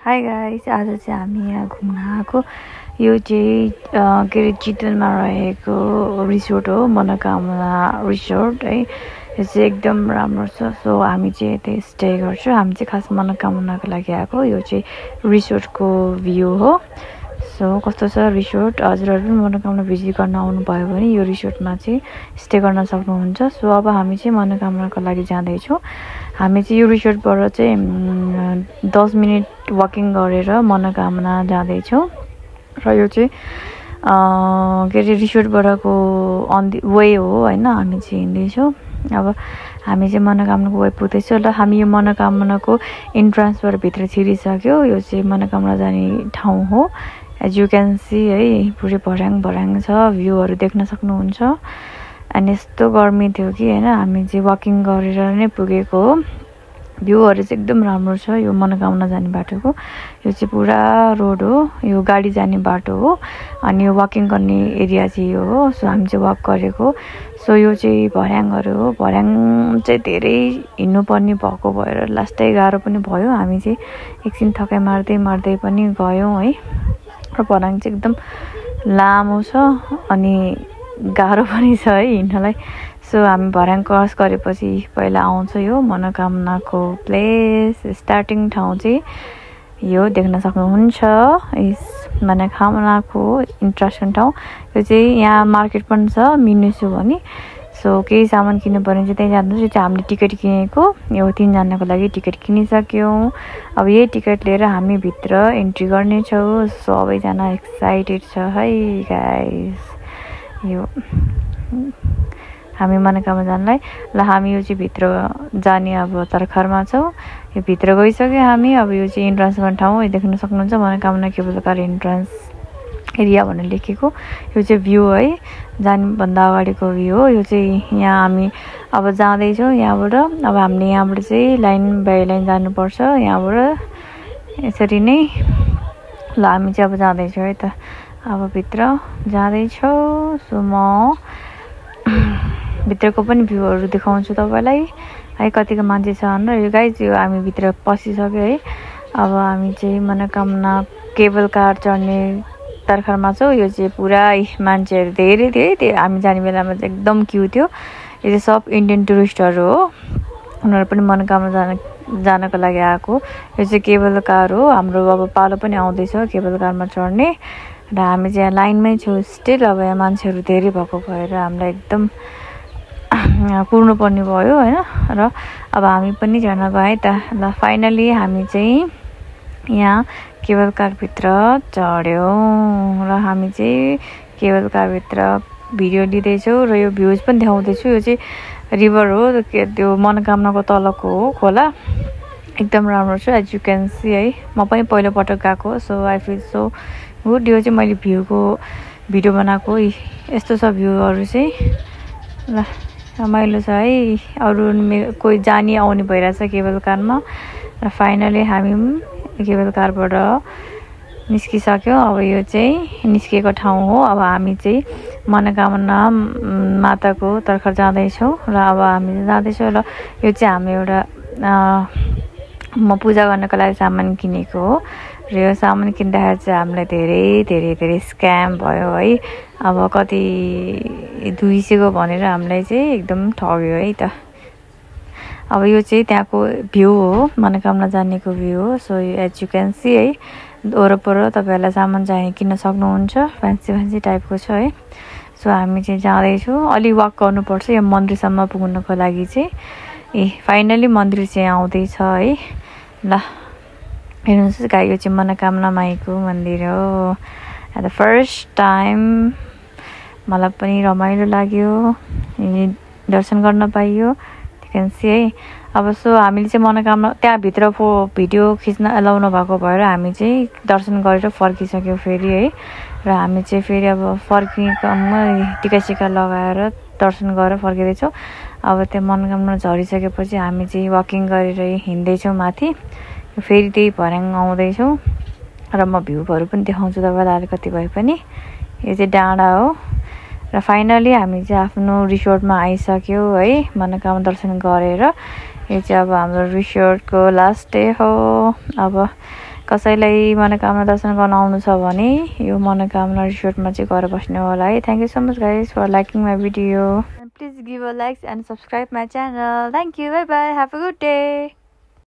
High guys, आज चाहिँ हामी यहाँ घुम्न आएको। यो चाहिँ के अरे चितवनमा रहेको रिसोर्ट हो, मनोकामना रिसोर्ट है। यो चाहिँ एकदम राम्रो छ। सो हामी चाहिँ यतै स्टे गर्छौँ। हामी चाहिँ खास मनोकामनाको लागि आएको। यो चाहिँ रिसोर्टको भ्यू हो। सो कस्तो छ रिसोर्ट, हजुरहरू पनि मनोकामना भिजिट गर्न आउनुभयो भने यो रिसोर्टमा चाहिँ स्टे गर्न सक्नुहुन्छ। सो अब हामी चाहिँ मनोकामनाको लागि जाँदैछौँ। हामी चाहिँ यो रिसोर्टबाट चाहिँ 10 मिनट वकिङ गरेर मनोकामना जाँदैछौँ। र यो चाहिँ के अरे रिसोर्टबाटको अन द वे हो होइन। हामी चाहिँ हिँड्दैछौँ। अब हामी चाहिँ मनोकामनाको वे पुग्दैछौँ। र हामी यो मनोकामनाको इन्ट्रान्सबाट भित्र छिरिसक्यो। यो चाहिँ मनोकामना जाने ठाउँ हो। एज यु क्यान सी है, पुरै भर्याङ छ, भ्यूहरू देख्न सक्नुहुन्छ। अनि यस्तो गर्मी थियो कि होइन, हामी चाहिँ वकिङ गरेर नै पुगेको हो। भ्यूहरू चाहिँ एकदम राम्रो छ। यो मनोकामना जाने बाटोको यो चाहिँ पुरा रोड हो, यो गाडी जाने बाटो हो। अनि यो वकिङ गर्ने एरिया चाहिँ यो हो। सो हामी चाहिँ वक गरेको। सो यो चाहिँ भर्याङहरू हो। भर्याङ चाहिँ धेरै हिँड्नुपर्ने भएको भएर लास्टै गाह्रो पनि भयो। हामी चाहिँ एकछिन थकाइ मार्दै पनि गयौँ है। र भर्याङ चाहिँ एकदम लामो छ अनि गाह्रो पनि छ है हिँड्नलाई। सो हामी भर्याङ क्रस गरेपछि पहिला आउँछ यो मनोकामनाको प्लेस। स्टार्टिङ ठाउँ चाहिँ यो देख्न सक्नुहुन्छ। यस मनोकामनाको इन्ट्रेस्टिङ ठाउँ। यो चाहिँ यहाँ मार्केट पनि छ, मिनुसु भने। सो केही सामान किन्नु पर्ने चाहिँ त्यहीँ जाँदैछ। यो चाहिँ हामीले टिकट किनेको। यो 3 जनाको लागि टिकट किनिसक्यौँ। अब यही टिकट लिएर हामी भित्र इन्ट्री गर्नेछौँ। सबैजना एक्साइटेड छ है गाइस। यो हामी मनोकामना जानलाई ल हामी यो चाहिँ भित्र जाने अब तर्खरमा छौँ। यो भित्र गइसक्यो हामी। अब यो चाहिँ इन्ट्रान्स गर्ने ठाउँ हो। देख्न सक्नुहुन्छ मनोकामना केबल कार इन्ट्रान्स एरिया भनेर लेखेको। यो चाहिँ भ्यू है, जानुभन्दा अगाडिको भ्यू हो। यो चाहिँ यहाँ हामी अब जाँदैछौँ यहाँबाट। अब हामीले यहाँबाट चाहिँ लाइन बाई लाइन जानुपर्छ यहाँबाट यसरी नै। ल हामी चाहिँ अब जाँदैछौँ है त। अब भित्र जाँदैछौँ। सो म भित्रको पनि भ्यूहरू देखाउँछु तपाईँलाई है, कतिको मान्छे छ भनेर। यो गाइज यो हामी भित्र पसिसक्यो है। अब हामी चाहिँ मनोकामना केबल कार चढ्ने तर्खरमा छौँ। यो चाहिँ पुरा मान्छेहरू धेरै थियो। हामी जाने बेलामा चाहिँ एकदम क्यु थियो। यो चाहिँ सब इन्डियन टुरिस्टहरू हो। उनीहरू पनि मनोकामना जानको लागि आएको। यो चाहिँ केबल कार हो। हाम्रो अब पालो पनि आउँदैछ केबल कारमा चढ्ने। र हामी चाहिँ यहाँ लाइनमै छौँ स्टिल। अब यहाँ मान्छेहरू धेरै भएको भएर हामीलाई एकदम कुर्नु पर्ने भयो होइन। र अब हामी पनि झर्न गएँ त। ल फाइनली हामी चाहिँ यहाँ केबल कारभित्र चढ्यौँ। र हामी चाहिँ केबल कारभित्र भिडियो लिँदैछौँ र यो भ्युज पनि देखाउँदैछु। यो चाहिँ रिभर हो, त्यो मनोकामनाको तलको हो खोला। एकदम राम्रो छ एज यु क्यान सी है। म पनि पहिलोपटक गएको। So I feel so good. यो चाहिँ मैले भ्यूको भिडियो बनाएको। यस्तो छ भ्यूहरू चाहिँ। ल रमाइलो छ है। अरू कोही जाने आउने भइरहेछ केबल कारमा। र फाइनली हामी केबल कारबाट निस्किसक्यौँ। अब यो चाहिँ निस्किएको ठाउँ हो। अब हामी चाहिँ मनोकामना माताको तर्खर जाँदैछौँ। र अब हामी जाँदैछौँ। र यो चाहिँ हामी एउटा म पूजा गर्नको लागि सामान किनेको हो। र यो सामान किन्दाखेरि चाहिँ हामीलाई धेरै स्क्याम भयो है। अब कति 200 भनेर हामीलाई चाहिँ एकदम ठग्यो है त। अब यो चाहिँ त्यहाँको भ्यू हो, मनोकामना जानेको भ्यू हो। So as you can see है, वरपर तपाईँहरूलाई सामान चाहिने किन्न सक्नुहुन्छ। फ्यान्सी टाइपको छ है। सो हामी चाहिँ जाँदैछौँ। अलि वक गर्नुपर्छ यो मन्दिरसम्म पुग्नको लागि चाहिँ। फाइनली मन्दिर चाहिँ आउँदैछ है। ल हेर्नुहोस् गाई, यो चाहिँ मनोकामना माईको मन्दिर हो। द फर्स्ट टाइम मलाई पनि रमाइलो लाग्यो, दर्शन गर्न पाइयो। क्यान सी है। अब सो हामीले चाहिँ मनोकामना त्यहाँभित्र भिडियो खिच्न एलाउ नभएको भएर हामी चाहिँ दर्शन गरेर फर्किसक्यौँ फेरि है। र हामी चाहिँ फेरि अब फर्किने टिका लगाएर दर्शन गरेर फर्किँदैछौँ। अब त्यो मनोकामना झरिसकेपछि हामी चाहिँ वकिङ गरेर हिँड्दैछौँ माथि। फेरि त्यही भर्याङ आउँदैछौँ। र म भ्यूहरू पनि देखाउँछु तपाईँलाई अलिकति भए पनि। यो चाहिँ डाँडा हो। र फाइनली हामी चाहिँ आफ्नो रिसोर्टमा आइसक्यौँ है मनोकामना दर्शन गरेर। यो चाहिँ अब हाम्रो रिसोर्टको लास्ट डे हो। अब कसैलाई मनोकामना दर्शन गर्न आउनु छ भने यो मनोकामना रिसोर्टमा चाहिँ गएर बस्नु होला है। Thank you so much guys for liking my video and please give a likes and subscribe my channel. Thank you, bye bye, have a good day.